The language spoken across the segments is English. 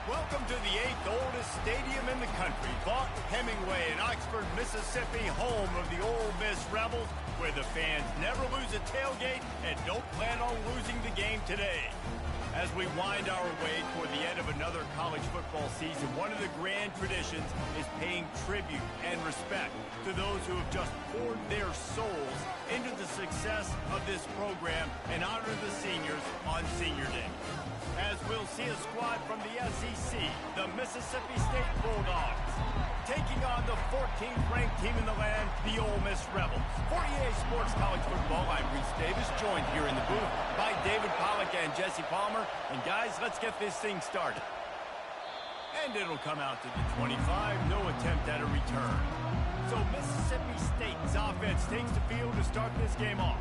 Welcome to the 8th oldest stadium in the country, Vaught Hemingway in Oxford, Mississippi, home of the Ole Miss Rebels, where the fans never lose a tailgate and don't plan on losing the game today. As we wind our way toward the end of another college football season, one of the grand traditions is paying tribute and respect to those who have just poured their souls into the success of this program and honor the seniors on Senior Day. As we'll see a squad from the SEC, the Mississippi State Bulldogs, taking on the 14th ranked team in the land, the Ole Miss Rebels. For EA Sports College Football, I'm Reese Davis, joined here in the booth by David Pollack and Jesse Palmer. And guys, let's get this thing started. And it'll come out to the 25, no attempt at a return. So Mississippi State's offense takes the field to start this game off.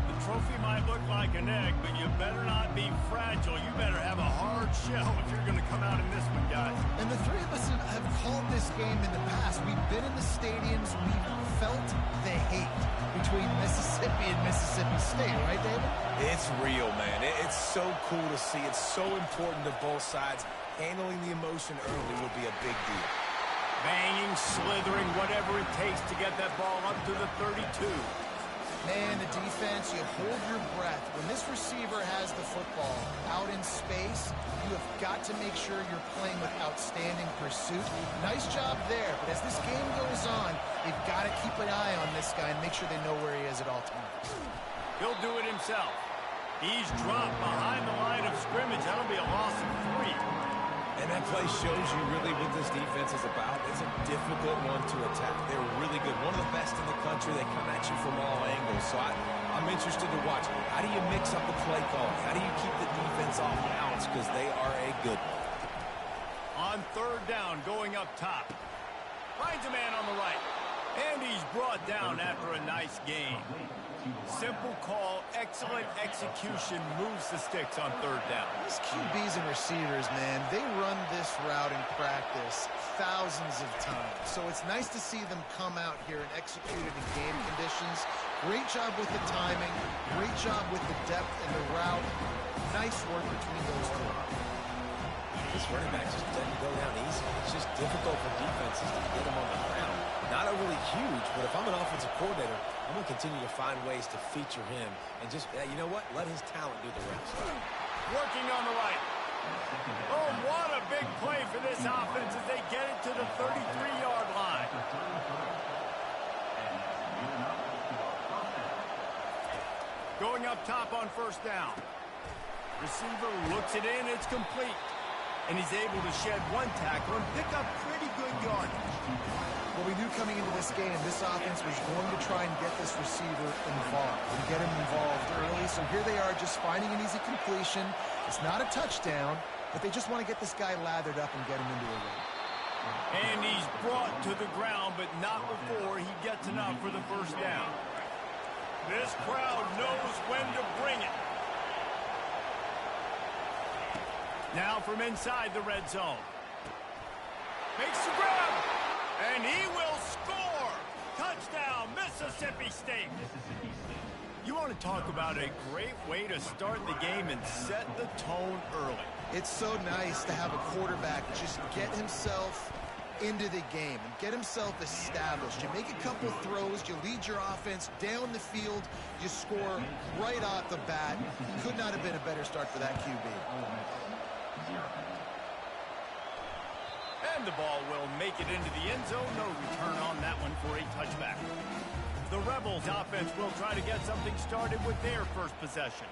The trophy might look like an egg, but you better not be fragile. You better have a hard shell if you're going to come out in this one, guys. And the three of us have called this game in the past. We've been in the stadiums. We've felt the hate between Mississippi and Mississippi State, right, David? It's real, man. It's so cool to see. It's so important to both sides. Handling the emotion early will be a big deal. Banging, slithering, whatever it takes to get that ball up to the 32. Man, the defense, you hold your breath. When this receiver has the football out in space, you have got to make sure you're playing with outstanding pursuit. Nice job there, but as this game goes on, they've got to keep an eye on this guy and make sure they know where he is at all times. He'll do it himself. He's dropped behind the line of scrimmage. That'll be a loss of 3. And that play shows you really what this defense is about. It's a difficult one to attack. They're really good. One of the best in the country. They come at you from all angles. So I'm interested to watch. How do you mix up the play call? How do you keep the defense off balance? Because they are a good one. On third down, going up top. Finds a man on the right. And he's brought down after a nice gain. Simple call, excellent execution, moves the sticks on third down. These QBs and receivers, man, they run this route in practice thousands of times. So it's nice to see them come out here and execute it in game conditions. Great job with the timing, great job with the depth and the route. Nice work between those two. This running back just doesn't go down easy. It's just difficult for defenses to get him on the ground. Not overly huge, but if I'm an offensive coordinator, I'm going to continue to find ways to feature him and just, you know what, let his talent do the rest. Working on the right. Oh, what a big play for this offense as they get it to the 33-yard line. Going up top on first down. Receiver looks it in, it's complete. And he's able to shed one tackle and pick up pretty good yardage. Well, we knew coming into this game, this offense was going to try and get this receiver involved and get him involved early. So here they are just finding an easy completion. It's not a touchdown, but they just want to get this guy lathered up and get him into a run. And he's brought to the ground, but not before he gets enough for the first down. This crowd knows when to bring it. Now from inside the red zone. Makes the grab. And he will score! Touchdown, Mississippi State! You want to talk about a great way to start the game and set the tone early. It's so nice to have a quarterback just get himself into the game and get himself established. You make a couple throws, you lead your offense down the field, you score right off the bat. Could not have been a better start for that QB. And the ball will make it into the end zone. No return on that one for a touchback. The Rebels offense will try to get something started with their first possession.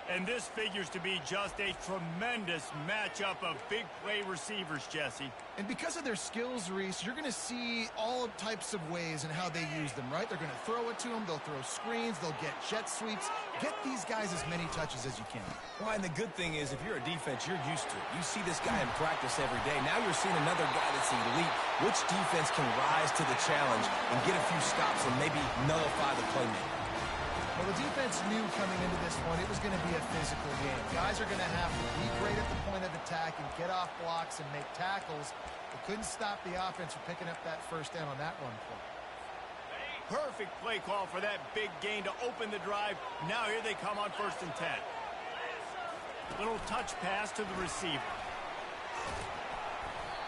And this figures to be just a tremendous matchup of big play receivers, Jesse. And because of their skills, Reese, you're going to see all types of ways in how they use them, right? They're going to throw it to them. They'll throw screens. They'll get jet sweeps. Get these guys as many touches as you can. Well, and the good thing is, if you're a defense, you're used to it. You see this guy in practice every day. Now you're seeing another guy that's elite. Which defense can rise to the challenge and get a few stops and maybe nullify the playmaker? Well, the defense knew coming into this one it was going to be a physical game. Guys are going to have to be great at the point of attack and get off blocks and make tackles. They couldn't stop the offense from picking up that first down on that run play. Perfect play call for that big gain to open the drive. Now here they come on 1st and 10. Little touch pass to the receiver.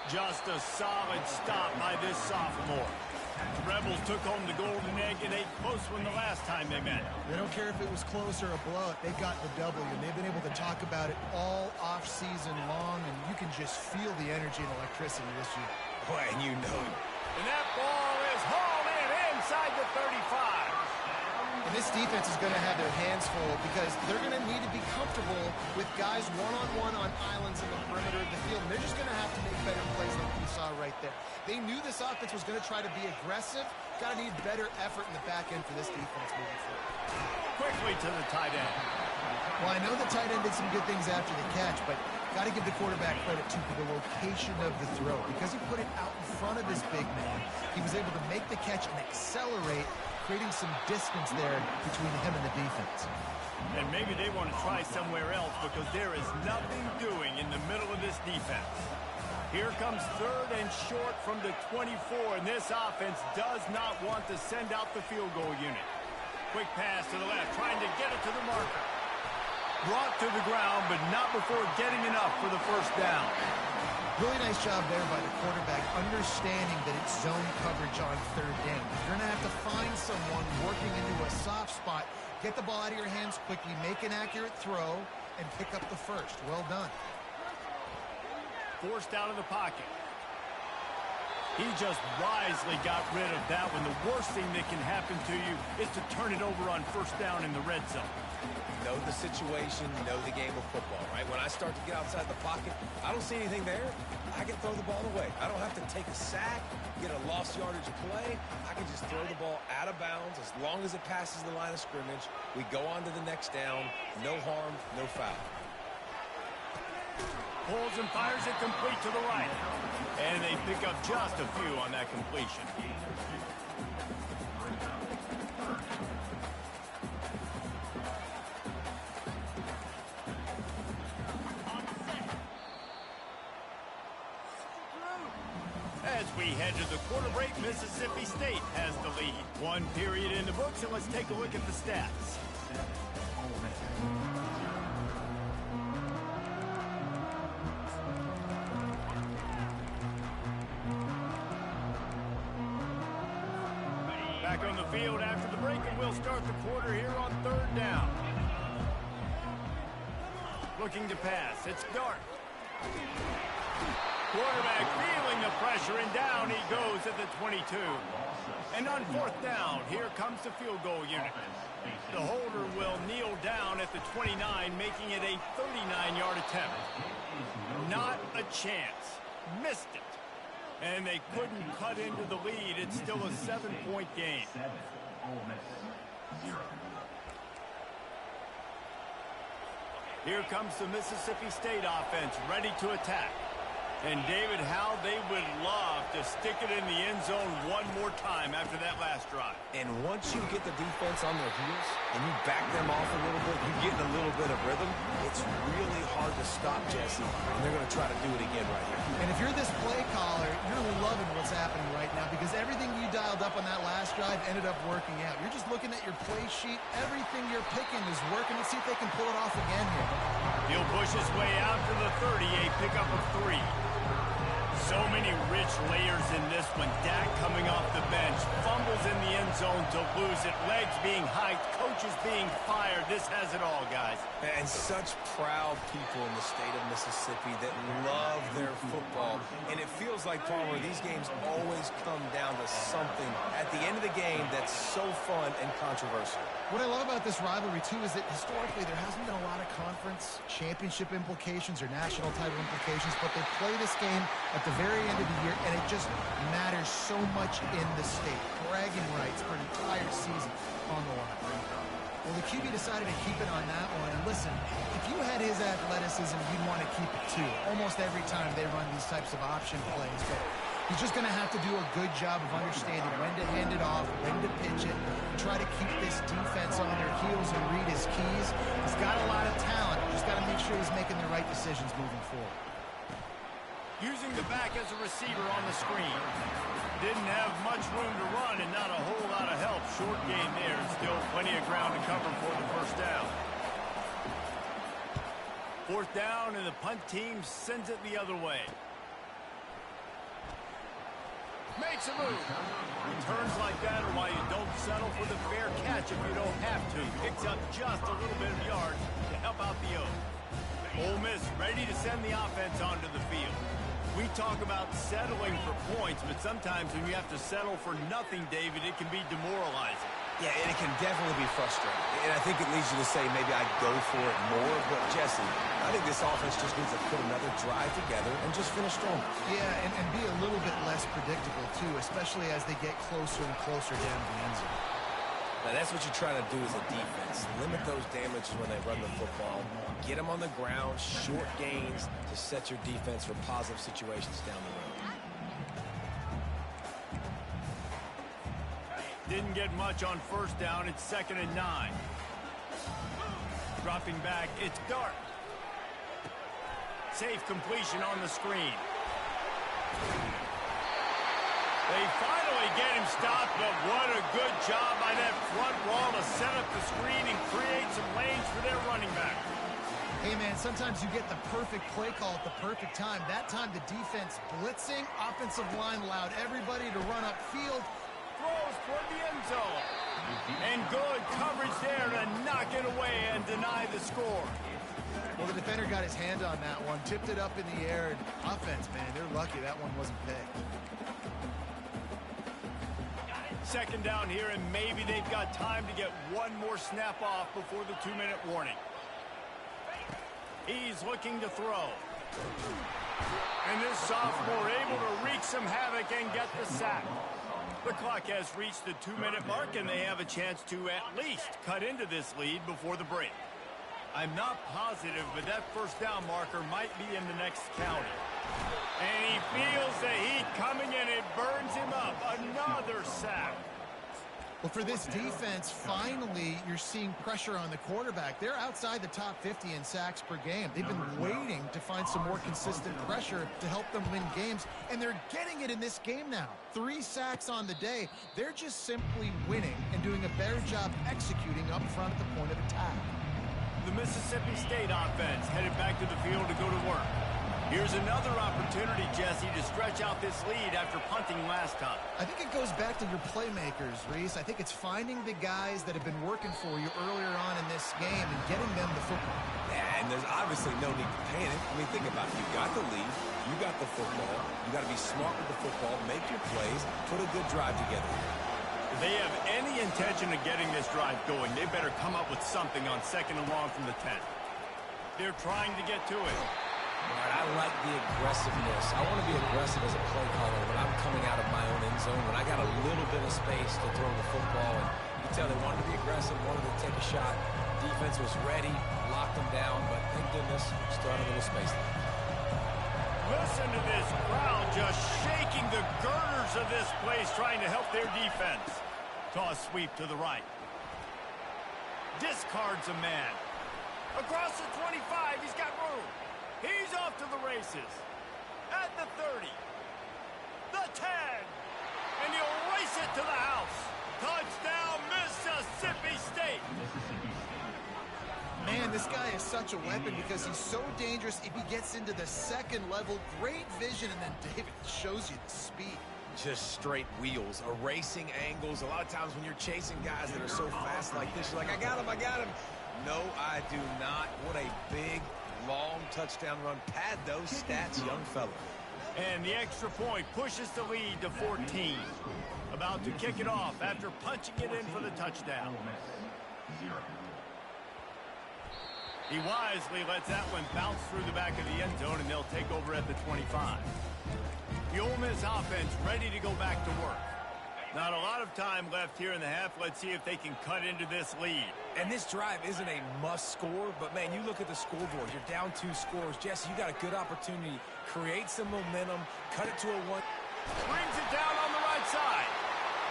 Just a solid stop by this sophomore. The Rebels took home the golden egg in a close one the last time they met. They don't care if it was close or a blowout. They got the W, and they've been able to talk about it all off-season long, and you can just feel the energy and electricity this year. Boy, and you know it. And that ball is hauled in inside the 35. And this defense is going to have their hands full because they're going to need to be comfortable with guys one-on-one on islands in the perimeter of the field. And they're just going to have to make better plays like we saw right there. They knew this offense was going to try to be aggressive. Got to need better effort in the back end for this defense moving forward. Quickly to the tight end. Well, I know the tight end did some good things after the catch, but got to give the quarterback credit, too, for the location of the throw. Because he put it out in front of his big man, he was able to make the catch and accelerate, creating some distance there between him and the defense. And maybe they want to try somewhere else because there is nothing doing in the middle of this defense. Here comes 3rd and short from the 24, and this offense does not want to send out the field goal unit. Quick pass to the left, trying to get it to the marker. Brought to the ground, but not before getting enough for the first down. Really nice job there by the quarterback, understanding that it's zone coverage on 3rd down. You're going to have to find someone working into a soft spot, get the ball out of your hands quickly, make an accurate throw, and pick up the first. Well done. Forced out of the pocket. He just wisely got rid of that one. The worst thing that can happen to you is to turn it over on 1st down in the red zone. Know the situation, know the game of football, right? When I start to get outside the pocket, I don't see anything there. I can throw the ball away. I don't have to take a sack, get a lost yardage play. I can just throw the ball out of bounds as long as it passes the line of scrimmage. We go on to the next down. No harm, no foul. Pulls and fires it complete to the right. And they pick up just a few on that completion. As we head to the quarter break, Mississippi State has the lead. 1 period in the books, and let's take a look at the stats. Back on the field after the break, and we'll start the quarter here on 3rd down. Looking to pass. It's Dart. Quarterback feeling the pressure, and down he goes at the 22. And on 4th down, here comes the field goal unit. The holder will kneel down at the 29, making it a 39-yard attempt. Not a chance. Missed it. And they couldn't cut into the lead. It's still a 7-point game. Here comes the Mississippi State offense, ready to attack. And David, how they would love to stick it in the end zone one more time after that last drive. And once you get the defense on their heels and you back them off a little bit, you get in a little bit of rhythm, it's really hard to stop, Jesse. And they're going to try to do it again right here. And if you're this play caller, you're loving what's happening right now because everything you dialed up on that last drive ended up working out. You're just looking at your play sheet. Everything you're picking is working. Let's see if they can pull it off again here. He'll push his way out to the 30, a pickup of 3. So many rich layers in this one. Dak coming off the bench, fumbles in the end zone to lose it, legs being hiked, coaches being fired. This has it all, guys. And such proud people in the state of Mississippi that love their football. And it feels like, Palmer, these games always come down to something at the end of the game that's so fun and controversial. What I love about this rivalry, too, is that historically there hasn't been a lot of conference championship implications or national title implications, but they play this game at the very end of the year, and it just matters so much in the state. Bragging rights for an entire season on the line. Well, the QB decided to keep it on that one. And listen, if you had his athleticism, you'd want to keep it too. Almost every time they run these types of option plays. But he's just going to have to do a good job of understanding when to hand it off, when to pitch it, and try to keep this defense on their heels and read his keys. He's got a lot of talent. Just got to make sure he's making the right decisions moving forward. Using the back as a receiver on the screen. Didn't have much room to run and not a whole lot of help. Short gain there. Still plenty of ground to cover for the first down. Fourth down, and the punt team sends it the other way. Makes a move. Returns like that are why you don't settle for the fair catch if you don't have to. Picks up just a little bit of yards to help out the O's. Ole Miss ready to send the offense onto the field. We talk about settling for points, but sometimes when you have to settle for nothing, David, it can be demoralizing. Yeah, and it can definitely be frustrating. And I think it leads you to say maybe I'd go for it more. But, Jesse, I think this offense just needs to put another drive together and just finish strong. Yeah, and be a little bit less predictable, too, especially as they get closer and closer down the end zone. Now, that's what you're trying to do as a defense. Limit those damages when they run the football. Get them on the ground, short gains to set your defense for positive situations down the road. Didn't get much on first down. It's 2nd and 9. Dropping back, it's Dart. Safe completion on the screen. They finally get him stopped, but what a good job by that front wall to set up the screen and create some lanes for their running back. Hey, man, sometimes you get the perfect play call at the perfect time. That time the defense blitzing, offensive line allowed everybody to run upfield. Throws toward the end zone. And good coverage there to knock it away and deny the score. Well, the defender got his hand on that one, tipped it up in the air, and offense, man, they're lucky that one wasn't picked. 2nd down here, and maybe they've got time to get one more snap off before the 2-minute warning. He's looking to throw. And this sophomore able to wreak some havoc and get the sack. The clock has reached the 2-minute mark, and they have a chance to at least cut into this lead before the break. I'm not positive, but that first down marker might be in the next county. And he feels the heat coming, and it burns him up. Another sack. Well, for this defense, finally, you're seeing pressure on the quarterback. They're outside the top 50 in sacks per game. They've been waiting to find some more consistent pressure to help them win games, and they're getting it in this game now. 3 sacks on the day. They're just simply winning and doing a better job executing up front at the point of attack. The Mississippi State offense headed back to the field to go to work. Here's another opportunity, Jesse, to stretch out this lead after punting last time. I think it goes back to your playmakers, Reese. I think it's finding the guys that have been working for you earlier on in this game and getting them the football. Yeah, and there's obviously no need to panic. I mean, think about it. You got the lead. You got the football. You got to be smart with the football, make your plays, put a good drive together. If they have any intention of getting this drive going, they better come up with something on 2nd and long from the 10. They're trying to get to it. I like the aggressiveness. I want to be aggressive as a play caller when I'm coming out of my own end zone, when I got a little bit of space to throw the football. And you can tell they wanted to be aggressive, wanted to take a shot. Defense was ready, locked them down, but thank goodness, still had a little space left. Listen to this crowd just shaking the girders of this place, trying to help their defense. Toss sweep to the right. Discards a man. Across the 25, he's got room. He's off to the races. At the 30. The 10. And he'll race it to the house. Touchdown, Mississippi State. Man, this guy is such a weapon because he's so dangerous if he gets into the second level. Great vision, and then David shows you the speed. Just straight wheels, erasing angles. A lot of times when you're chasing guys that are so fast like this, you're like, I got him, I got him. No, I do not. What a big, long touchdown run. Pad those stats, young fella. And the extra point pushes the lead to 14. About to kick it off after punching it in for the touchdown. He wisely lets that one bounce through the back of the end zone, and they'll take over at the 25. The Ole Miss offense ready to go back to work. Not a lot of time left here in the half. Let's see if they can cut into this lead. And this drive isn't a must score, but, man, you look at the scoreboard. You're down 2 scores. Jesse, you got a good opportunity. Create some momentum. Cut it to a 1. Brings it down on the right side.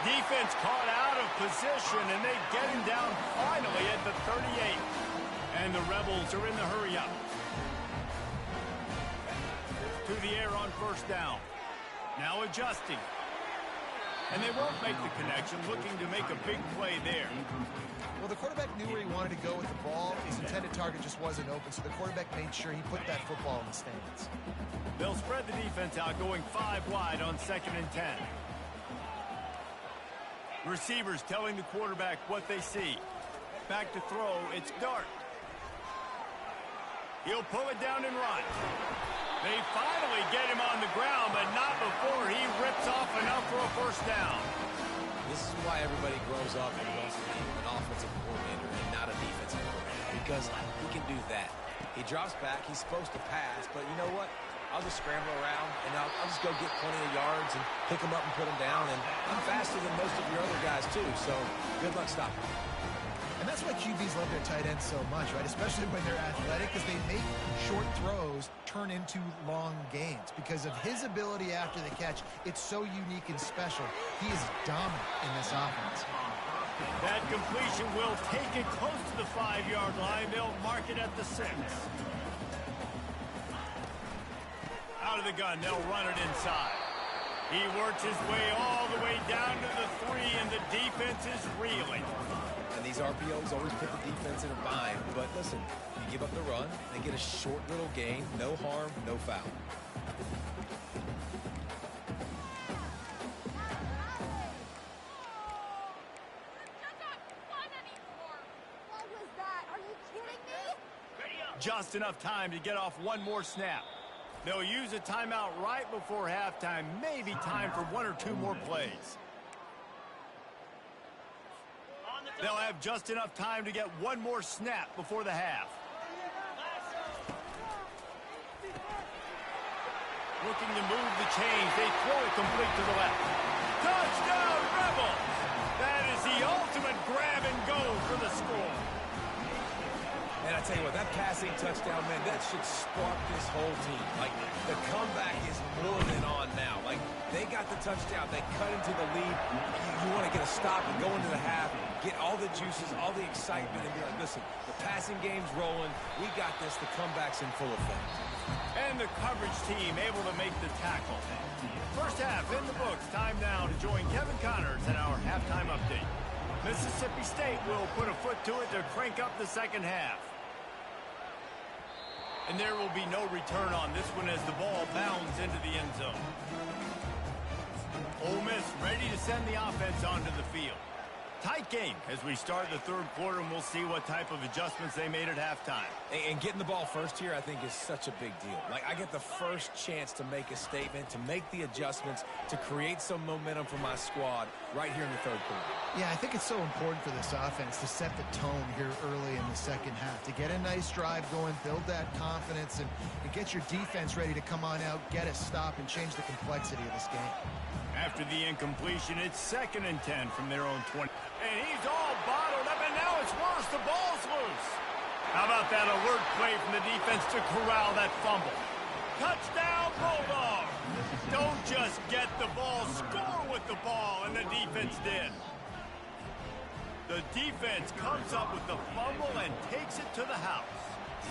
Defense caught out of position, and they get him down finally at the 38. And the Rebels are in the hurry-up. To the air on first down. Now adjusting. and they won't make the connection, looking to make a big play there. Well, the quarterback knew where he wanted to go with the ball. His intended target just wasn't open, so the quarterback made sure he put that football in the stands. They'll spread the defense out, going 5 wide on 2nd and 10. Receivers telling the quarterback what they see. Back to throw, it's Dart. He'll pull it down and run. They finally get him on the ground, but not before he rips off enough for a first down. This is why everybody grows up and wants to be an offensive coordinator and not a defensive coordinator, because he can do that. He drops back, he's supposed to pass, but you know what? I'll just scramble around, and I'll just go get plenty of yards and pick them up and put them down, and I'm faster than most of your other guys, too, so good luck stopping. And that's why QBs love their tight ends so much, right? Especially when they're athletic, because they make short throws turn into long gains. Because of his ability after the catch, it's so unique and special. He is dominant in this offense. That completion will take it close to the 5-yard line. They'll mark it at the 6. Out of the gun, they'll run it inside. He works his way all the way down to the 3, and the defense is reeling. And these RPOs always put the defense in a bind. But listen, you give up the run, they get a short little gain, no harm, no foul. Just enough time to get off one more snap. They'll use a timeout right before halftime, maybe time for 1 or 2 more plays. They'll have just enough time to get one more snap before the half. Looking to move the chains. They throw it complete to the left. Touchdown, Rebels! That is the ultimate grab and go for the score. And I tell you what, that passing touchdown, man, that should spark this whole team. Like, the comeback is more than on now. Like, they got the touchdown. They cut into the lead. You want to get a stop and go into the half, get all the juices, all the excitement, and be like, listen, the passing game's rolling. We got this. The comeback's in full effect. And the coverage team able to make the tackle. First half in the books. Time now to join Kevin Connors in our halftime update. Mississippi State will put a foot to it to crank up the second half. And there will be no return on this one as the ball bounds into the end zone. Ole Miss ready to send the offense onto the field. Tight game as we start the third quarter, and we'll see what type of adjustments they made at halftime. And getting the ball first here, I think, is such a big deal. Like, I get the first chance to make a statement, to make the adjustments, to create some momentum for my squad right here in the third quarter. Yeah, I think it's so important for this offense to set the tone here early in the second half, to get a nice drive going, build that confidence, and get your defense ready to come on out, get a stop, and change the complexity of this game. After the incompletion, it's 2nd and 10 from their own 20. And he's all bottled up, and now it's worse. The ball's loose. How about that alert play from the defense to corral that fumble? Touchdown, Bulldogs! Don't just get the ball, score with the ball, and the defense did. The defense comes up with the fumble and takes it to the house.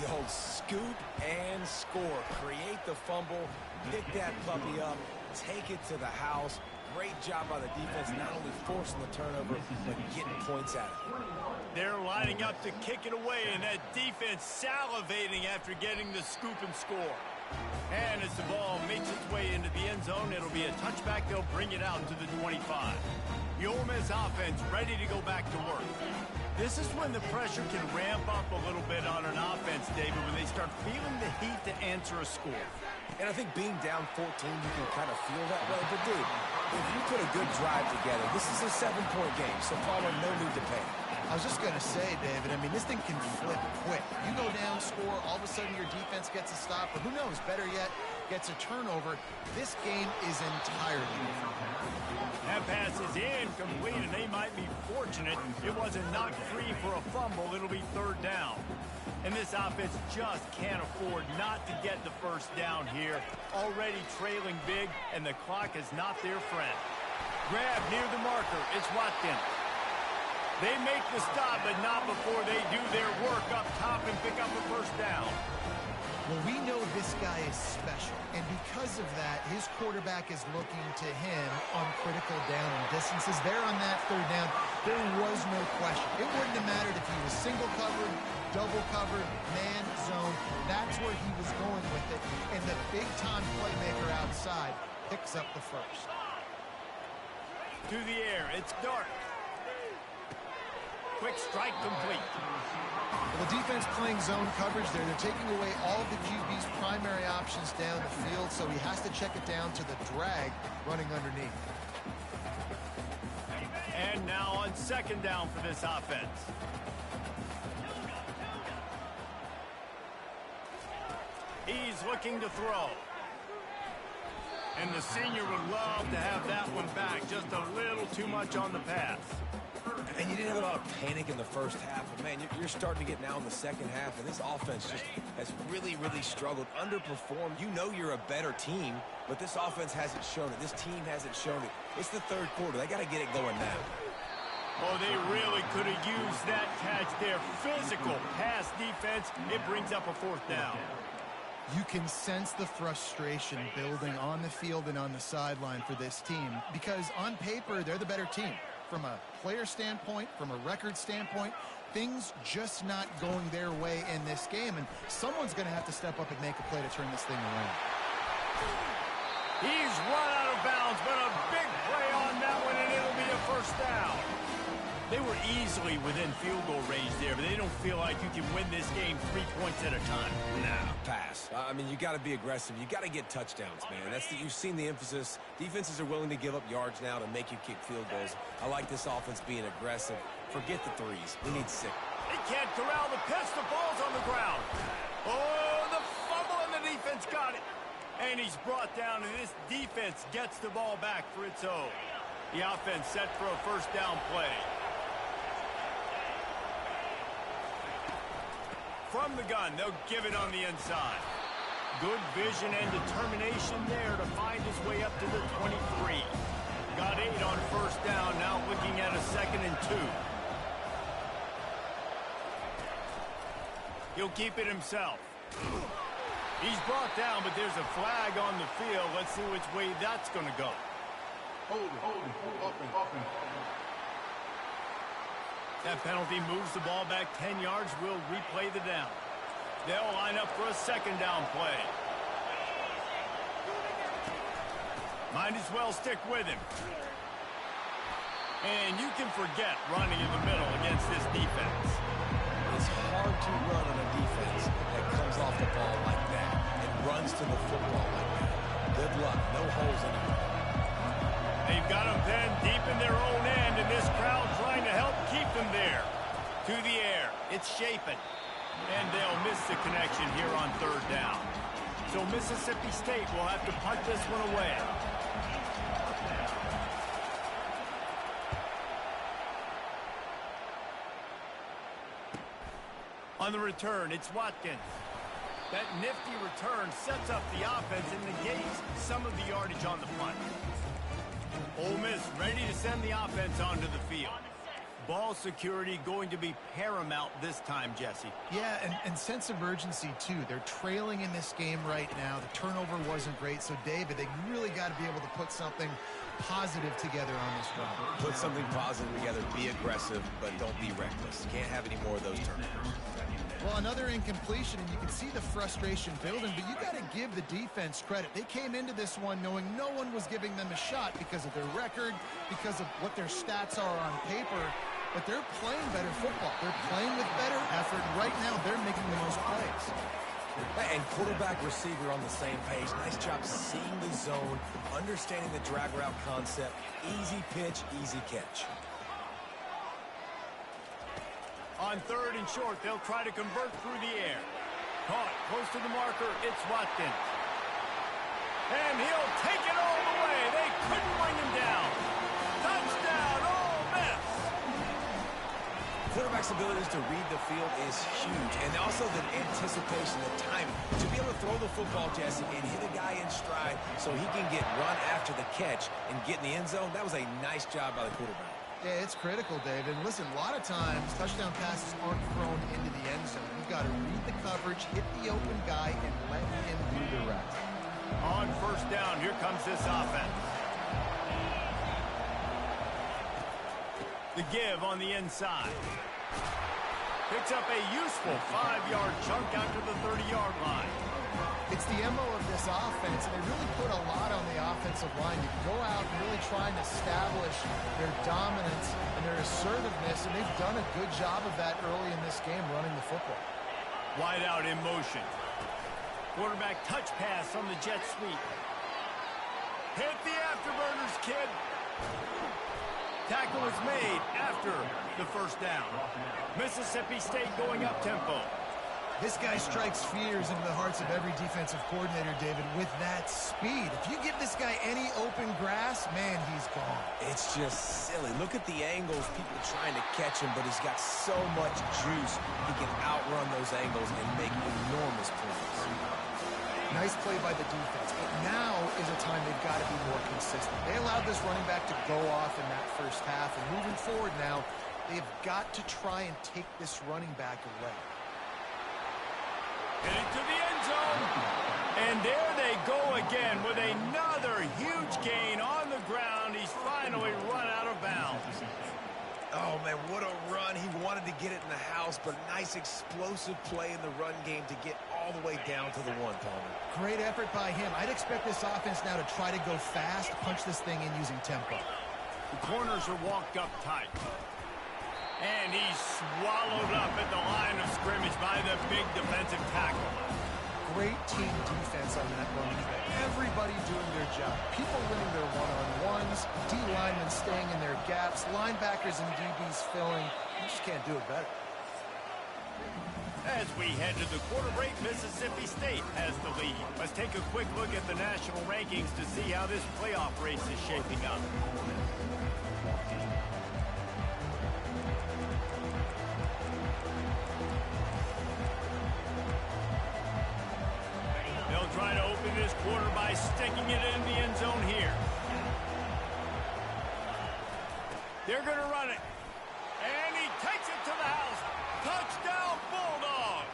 The old scoop and score. Create the fumble, pick that puppy up, take it to the house. Great job by the defense, not only forcing the turnover, but getting points at it. They're lining up to kick it away, and that defense salivating after getting the scoop and score. And as the ball makes its way into the end zone, it'll be a touchback. They'll bring it out to the 25. The Ole Miss offense ready to go back to work. This is when the pressure can ramp up a little bit on an offense, David, when they start feeling the heat to answer a score. And I think being down 14, you can kind of feel that way. But, dude, if you put a good drive together, this is a 7-point game, so probably no need to panic. I was just going to say, David, I mean, this thing can flip quick. You go down, score, all of a sudden your defense gets a stop, or who knows, better yet, gets a turnover. This game is entirely different. That pass is incomplete, and they might be fortunate it wasn't knocked free for a fumble. It'll be 3rd down. And this offense just can't afford not to get the first down here. Already trailing big, and the clock is not their friend. Grab near the marker. It's Watkins. They make the stop, but not before they do their work up top and pick up a first down. Well, we know this this guy is special, and because of that, his quarterback is looking to him on critical down and distances. There on that third down, there was no question. It wouldn't have mattered if he was single covered, double covered, man, zone. That's where he was going with it, and the big-time playmaker outside picks up the first. To the air, it's Dark. Quick strike complete. Well, the defense playing zone coverage there. They're taking away all of the QB's primary options down the field, so he has to check it down to the drag running underneath. And now on second down for this offense. He's looking to throw. And the senior would love to have that one back. Just a little too much on the pass. And you didn't have a lot of panic in the first half, but man, you're starting to get now in the second half, and this offense just has really struggled, underperformed. You know you're a better team, but this offense hasn't shown it. This team hasn't shown it. It's the third quarter. They got to get it going now. Oh, they really could have used that catch there. Physical pass defense. It brings up a fourth down. You can sense the frustration building on the field and on the sideline for this team because on paper, they're the better team. From a player standpoint, from a record standpoint, things just not going their way in this game, and someone's going to have to step up and make a play to turn this thing around. He's run out of bounds, but a big play on that one, and it'll be a first down. They were easily within field goal range there, but they don't feel like you can win this game 3 points at a time. Nah, pass. I mean, you got to be aggressive. You got to get touchdowns, man. You've seen the emphasis. Defenses are willing to give up yards now to make you kick field goals. I like this offense being aggressive. Forget the threes. We need 6. They can't corral the pitch. The ball's on the ground. Oh, the fumble, and the defense got it. And he's brought down, and this defense gets the ball back for its own. The offense set for a first down play. From the gun, they'll give it on the inside. Good vision and determination there to find his way up to the 23. Got 8 on first down, now looking at a 2nd and 2. He'll keep it himself. He's brought down, but there's a flag on the field. Let's see which way that's going to go. That penalty moves the ball back 10 yards. We'll replay the down. They'll line up for a second down play. Might as well stick with him. And you can forget running in the middle against this defense. It's hard to run on a defense that comes off the ball like that and runs to the football like that. Good luck. No holes anymore. They've got them pinned deep in their own end, and this crowd trying to help keep them there. To the air. It's Chapin. And they'll miss the connection here on third down. So Mississippi State will have to punt this one away. On the return, it's Watkins. That nifty return sets up the offense and negates some of the yardage on the punt. Ole Miss ready to send the offense onto the field. Ball security going to be paramount this time, Jesse. Yeah, and sense of urgency, too. They're trailing in this game right now. The turnover wasn't great, so, David, they really got to be able to put something positive together on this run. Put something positive together. Be aggressive, but don't be reckless. Can't have any more of those turnovers. Well, another incompletion, and you can see the frustration building, but you got to give the defense credit. They came into this one knowing no one was giving them a shot because of their record, because of what their stats are on paper, but they're playing better football. They're playing with better effort. Right now, they're making the most plays. And quarterback receiver on the same page. Nice job seeing the zone, understanding the drag route concept. Easy pitch, easy catch. On third and short, they'll try to convert through the air. Caught close to the marker, it's Watkins. And he'll take it all the way. They couldn't bring him down. Touchdown, Ole Miss. Quarterback's abilities to read the field is huge. And also the anticipation, the timing. To be able to throw the football, Jesse, and hit a guy in stride so he can get run after the catch and get in the end zone, that was a nice job by the quarterback. Yeah, it's critical, David. Listen, a lot of times touchdown passes aren't thrown into the end zone. You've got to read the coverage, hit the open guy, and let him do the rest. On first down, here comes this offense. The give on the inside. Picks up a useful 5-yard chunk out to the 30-yard line. It's the MO of this offense, and they really put a lot on the offensive line to go out and really try and establish their dominance and their assertiveness, and they've done a good job of that early in this game running the football. Wide out in motion. Quarterback touch pass on the jet sweep. Hit the afterburners, kid. Tackle is made after the first down. Mississippi State going up-tempo. This guy strikes fears into the hearts of every defensive coordinator, David, with that speed. If you give this guy any open grass, man, he's gone. It's just silly. Look at the angles, people trying to catch him, but he's got so much juice. He can outrun those angles and make enormous plays. Nice play by the defense, but now is a time they've got to be more consistent. They allowed this running back to go off in that first half, and moving forward now, they've got to try and take this running back away. Heading to the end zone. And there they go again with another huge gain on the ground. He's finally run out of bounds. Oh, man, what a run. He wanted to get it in the house, but nice explosive play in the run game to get all the way down to the one, Palmer. Great effort by him. I'd expect this offense now to try to go fast, punch this thing in using tempo. The corners are walked up tight. And he's swallowed up at the line of scrimmage by the big defensive tackle. Great team defense on that running play. Everybody doing their job. People winning their one-on-ones, D-linemen staying in their gaps, linebackers and DBs filling. You just can't do it better. As we head to the quarter break, Mississippi State has the lead. Let's take a quick look at the national rankings to see how this playoff race is shaping up. They'll try to open this quarter by sticking it in the end zone here. They're going to run it. And he takes it to the house. Touchdown, Bulldogs!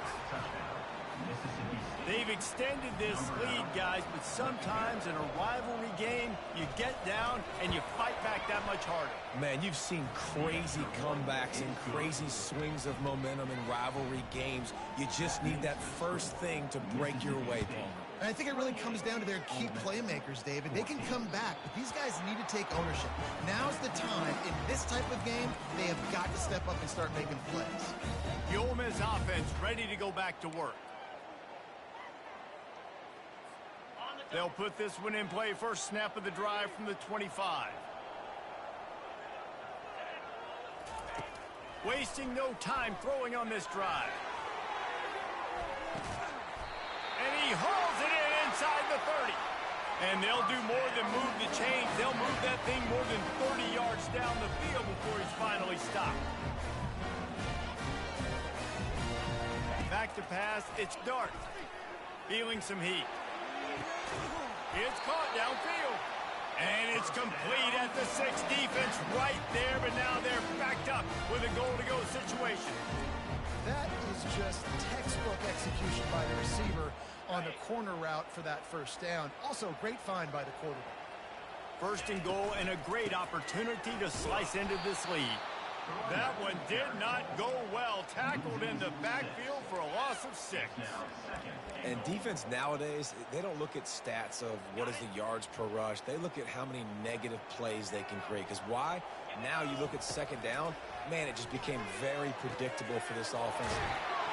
They've extended this lead, guys, but sometimes in a rivalry game, you get down and you fight back that much harder. Man, you've seen crazy comebacks and crazy swings of momentum in rivalry games. You just need that first thing to break your way, Paul. And I think it really comes down to their key playmakers, David. They can come back, but these guys need to take ownership. Now's the time. In this type of game, they have got to step up and start making plays. The Ole Miss offense ready to go back to work. They'll put this one in play. First snap of the drive from the 25. Wasting no time throwing on this drive. And he hauls it in inside the 30. And they'll do more than move the chains. They'll move that thing more than 30 yards down the field before he's finally stopped. Back to pass. It's Dart. Feeling some heat. It's caught downfield. And it's complete at the 6. Defense right there, but now they're backed up with a goal-to-go situation. That is just textbook execution by the receiver on the corner route for that first down. Also, great find by the quarterback. First and goal and a great opportunity to slice into this lead. That one did not go well. Tackled in the backfield for a loss of 6. And defense nowadays, they don't look at stats of what is the yards per rush. They look at how many negative plays they can create. Because why? Now you look at second down, man, it just became very predictable for this offense.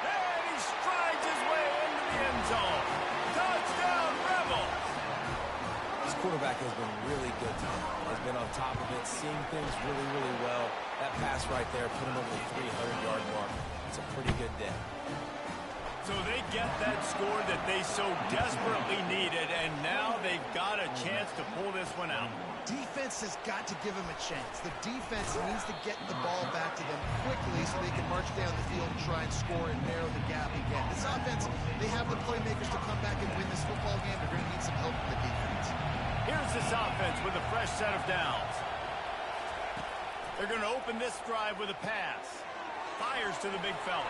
And he strides his way into the end zone. Touchdown, Rebels! This quarterback has been really good tonight. Has been on top of it, seeing things really, really well. That pass right there put him over the 300-yard mark. It's a pretty good day. So they get that score that they so desperately needed, and now they've got a chance to pull this one out. Defense has got to give them a chance. The defense needs to get the ball back to them quickly so they can march down the field and try and score and narrow the gap again. This offense, they have the playmakers to come back and win this football game. They're going to need some help from the defense. Here's this offense with a fresh set of downs. They're going to open this drive with a pass. Fires to the big fella.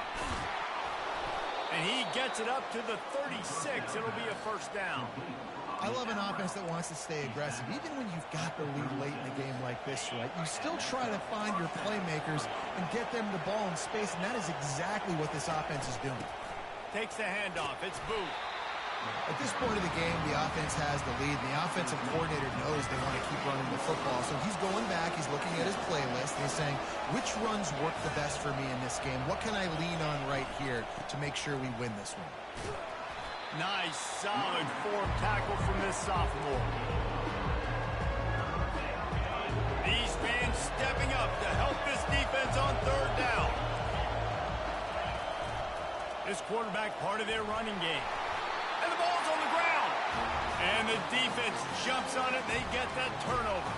And he gets it up to the 36. It'll be a first down. I love an offense that wants to stay aggressive. Even when you've got the lead late in a game like this, right, you still try to find your playmakers and get them the ball in space, and that is exactly what this offense is doing. Takes the handoff. It's Booth. At this point of the game, the offense has the lead, and the offensive coordinator knows they want to keep running the football. So he's going back, he's looking at his playlist, and he's saying, which runs work the best for me in this game? What can I lean on right here to make sure we win this one? Nice, solid form tackle from this sophomore. These fans stepping up to help this defense on third down. This quarterback part of their running game. And the ball's on the ground. And the defense jumps on it. They get that turnover.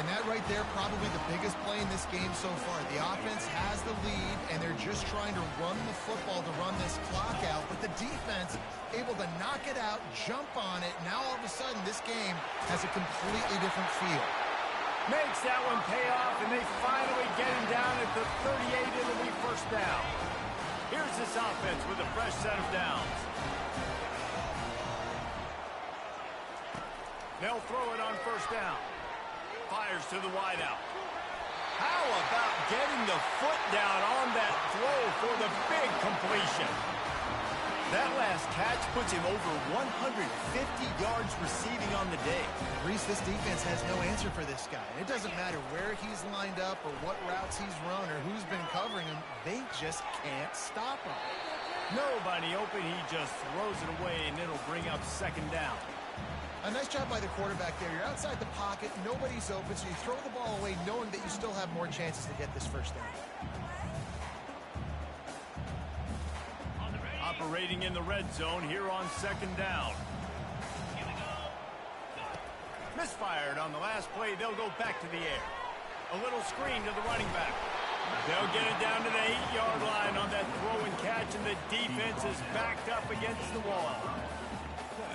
And that right there, probably the biggest play in this game so far. The offense has the lead, and they're just trying to run the football to run this clock out. But the defense able to knock it out, jump on it. Now all of a sudden, this game has a completely different feel. Makes that one pay off, and they finally get him down at the 38. It'll be first down. Here's this offense with a fresh set of downs. They'll throw it on first down. Fires to the wideout. How about getting the foot down on that throw for the big completion? That last catch puts him over 150 yards receiving on the day. Reese, this defense has no answer for this guy. It doesn't matter where he's lined up or what routes he's run or who's been covering him. They just can't stop him. Nobody open. He just throws it away, and it'll bring up second down. A nice job by the quarterback there. You're outside the pocket. Nobody's open, so you throw the ball away knowing that you still have more chances to get this first down. Operating in the red zone here on second down. Misfired on the last play. They'll go back to the air. A little screen to the running back. They'll get it down to the 8-yard line on that throw and catch, and the defense is backed up against the wall.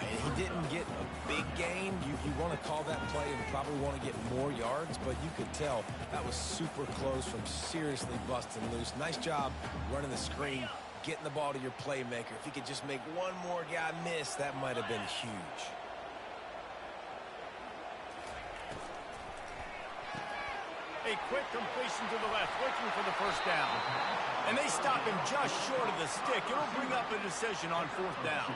He didn't get a big gain. You want to call that play and probably want to get more yards, but you could tell that was super close from seriously busting loose. Nice job running the screen, getting the ball to your playmaker. If he could just make one more guy miss, that might have been huge. A quick completion to the left, looking for the first down. And they stop him just short of the stick. It'll bring up a decision on fourth down.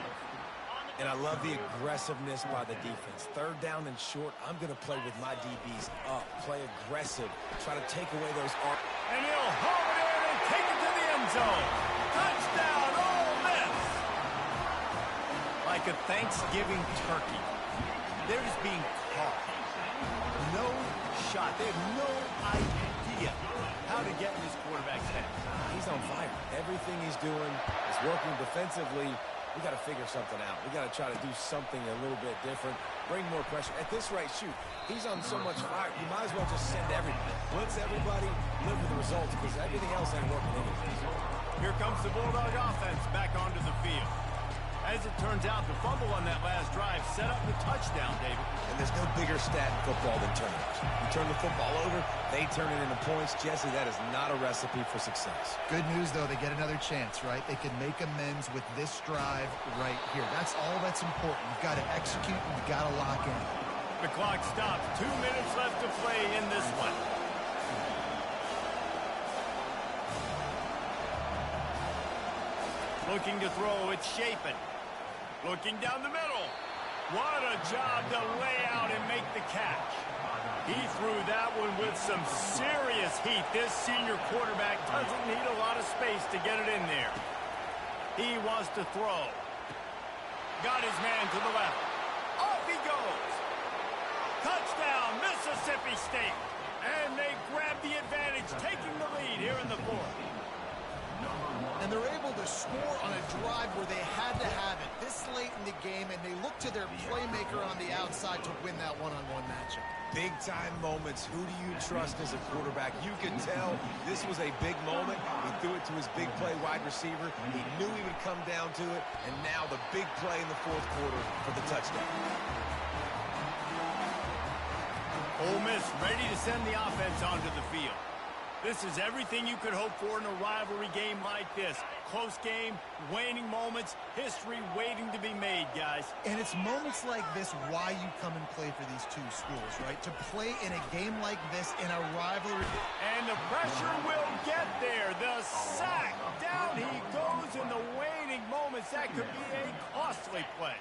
And I love the aggressiveness by the defense. Third down and short, I'm going to play with my DBs up. Play aggressive. Try to take away those arms. And he'll haul it in and take it to the end zone. Touchdown, Ole Miss. Like a Thanksgiving turkey. They're just being caught. No shot. They have no idea how to get in this quarterback's head. He's on fire. Everything he's doing is working defensively. We got to figure something out. We got to try to do something a little bit different. Bring more pressure. At this rate, shoot, he's on so much fire. You might as well just send everybody. Blitz everybody, live with the results, because everything else ain't working anyway. Here comes the Bulldog offense back onto the field. As it turns out, the fumble on that last drive set up the touchdown, David. And there's no bigger stat in football than turnovers. You turn the football over, they turn it into points. Jesse, that is not a recipe for success. Good news, though, they get another chance, right? They can make amends with this drive right here. That's all that's important. You've got to execute, and you've got to lock in. The clock stops. 2 minutes left to play in this one. Looking to throw, it's Chapin. Looking down the middle. What a job to lay out and make the catch. He threw that one with some serious heat. This senior quarterback doesn't need a lot of space to get it in there. He wants to throw. Got his man to the left. Off he goes. Touchdown, Mississippi State. And they grab the advantage, taking the lead here in the fourth. And they're able to score on a drive where they had to have it this late in the game, and they look to their playmaker on the outside to win that one-on-one matchup. Big-time moments. Who do you trust as a quarterback? You can tell this was a big moment. He threw it to his big play wide receiver. He knew he would come down to it, and now the big play in the fourth quarter for the touchdown. Ole Miss ready to send the offense onto the field. This is everything you could hope for in a rivalry game like this. Close game, waning moments, history waiting to be made, guys. And it's moments like this why you come and play for these two schools, right? To play in a game like this in a rivalry. And the pressure will get there. The sack. Down he goes in the waning moments. That could be a costly play.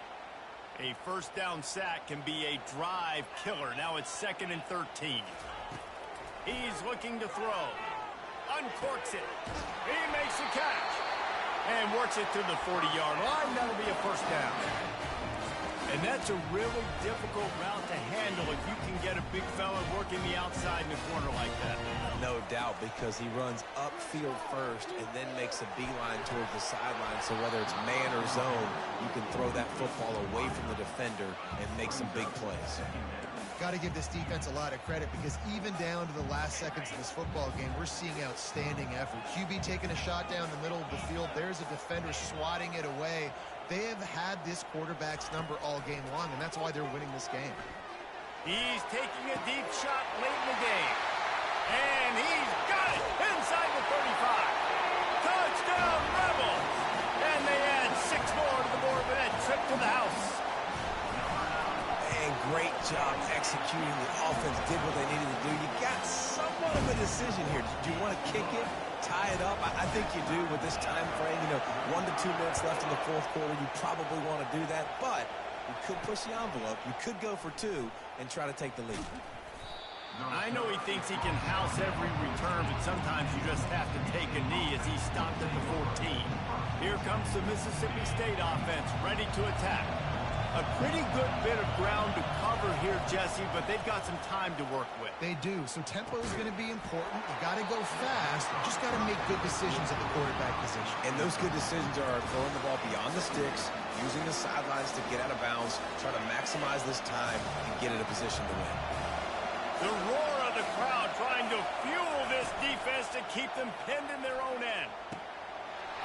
A first down sack can be a drive killer. Now it's 2nd and 13. He's looking to throw. Uncorks it. He makes the catch. And works it to the 40-yard line. That'll be a first down. And that's a really difficult route to handle if you can get a big fella working the outside in the corner like that. No doubt, because he runs upfield first and then makes a beeline towards the sideline. So whether it's man or zone, you can throw that football away from the defender and make some big plays. Got to give this defense a lot of credit because even down to the last seconds of this football game, we're seeing outstanding effort. QB taking a shot down the middle of the field. There's a defender swatting it away. They have had this quarterback's number all game long, and that's why they're winning this game. He's taking a deep shot late in the game. And he's got it inside the 35. Touchdown, Rebels! And they add 6 more to the board with that trip to the house. Great job executing. The offense did what they needed to do. You got somewhat of a decision here. Do you want to kick it, tie it up? I think you do with this time frame. 1 to 2 minutes left in the fourth quarter. You probably want to do that, but you could push the envelope. You could go for 2 and try to take the lead. I know he thinks he can house every return, but sometimes you just have to take a knee as he stopped at the 14. Here comes the Mississippi State offense, ready to attack. A pretty good bit of ground to cover here, Jesse, but they've got some time to work with. They do, so tempo is going to be important. You got to go fast. You just got to make good decisions at the quarterback position. And those good decisions are throwing the ball beyond the sticks, using the sidelines to get out of bounds, try to maximize this time and get in a position to win. The roar of the crowd trying to fuel this defense to keep them pinned in their own end.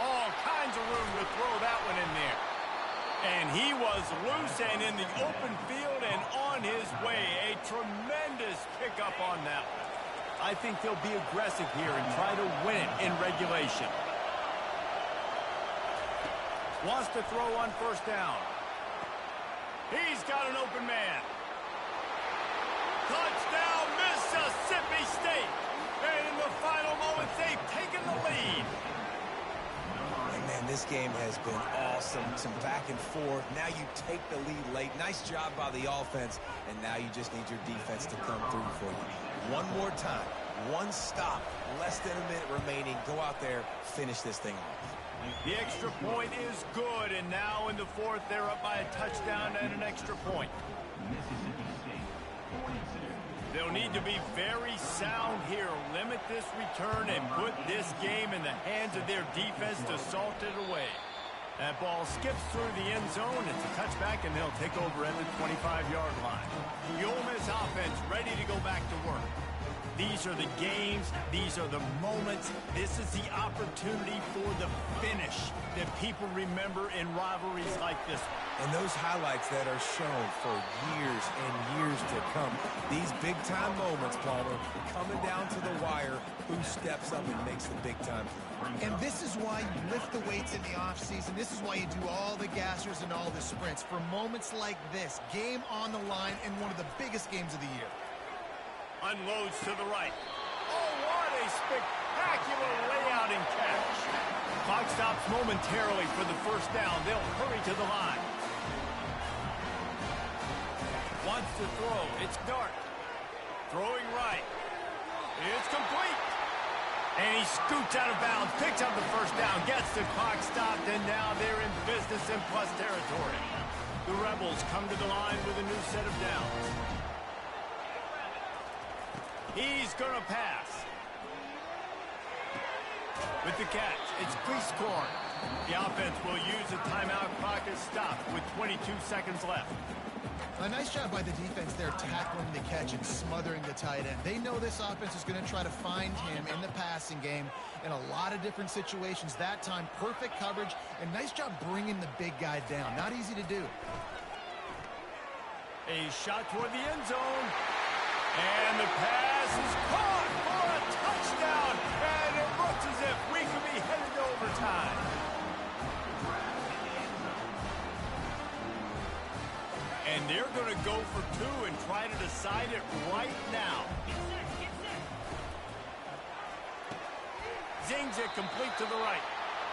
All kinds of room to throw that one in there. And he was loose and in the open field and on his way. A tremendous pickup on that one. I think they'll be aggressive here and try to win it in regulation. Wants to throw on first down. He's got an open man. Touchdown, Mississippi State. And in the final moments, they've taken the lead. Man, this game has been awesome. Some back and forth. Now you take the lead late. Nice job by the offense. And now you just need your defense to come through for you. One more time. One stop. Less than a minute remaining. Go out there. Finish this thing off. The extra point is good. And now in the fourth, they're up by a touchdown and an extra point. They'll need to be very sound here. Limit this return and put this game in the hands of their defense to salt it away. That ball skips through the end zone. It's a touchback, and they'll take over at the 25-yard line. The Ole Miss offense ready to go back to work. These are the games. These are the moments. This is the opportunity for the finish that people remember in rivalries like this. And those highlights that are shown for years and years to come. These big-time moments, Palmer, coming down to the wire. Who steps up and makes the big-time play? And this is why you lift the weights in the offseason. This is why you do all the gassers and all the sprints. For moments like this, game on the line in one of the biggest games of the year. Unloads to the right. Oh, what a spectacular layout and catch. Clock stops momentarily for the first down. They'll hurry to the line. Wants to throw. It's Dart. Throwing right. It's complete. And he scoots out of bounds, picks up the first down, gets the clock stopped, and now they're in business in plus territory. The Rebels come to the line with a new set of downs. He's going to pass. With the catch, it's Cleescorn. The offense will use a timeout. Clock is stopped with 22 seconds left. A nice job by the defense there tackling the catch and smothering the tight end. They know this offense is going to try to find him in the passing game in a lot of different situations. That time, perfect coverage, and nice job bringing the big guy down. Not easy to do. A shot toward the end zone. And the pass is caught for a touchdown. And it looks as if we could be headed to overtime. And they're going to go for two and try to decide it right now. Zings it complete to the right.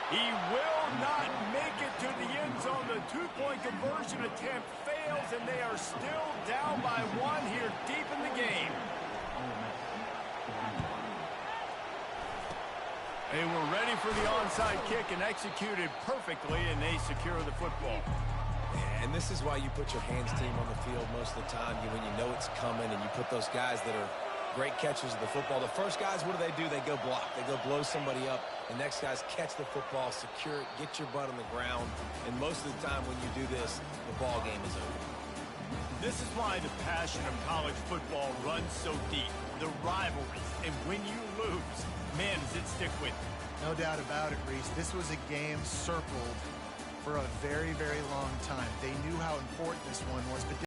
He will not make it to the end zone. The two-point conversion attempt fails, and they are still down by one here deep in the game. They were ready for the onside kick and executed perfectly, and they secure the football. And this is why you put your hands team on the field most of the time, when you know it's coming, and you put those guys that are great catchers of the football. The first guys, what do? They go block. They go blow somebody up. The next guys catch the football, secure it, get your butt on the ground. And most of the time when you do this, the ball game is over. This is why the passion of college football runs so deep. The rivalries. And when you lose, man, does it stick with you. No doubt about it, Reese. This was a game circled for a very, very long time. They knew how important this one was, but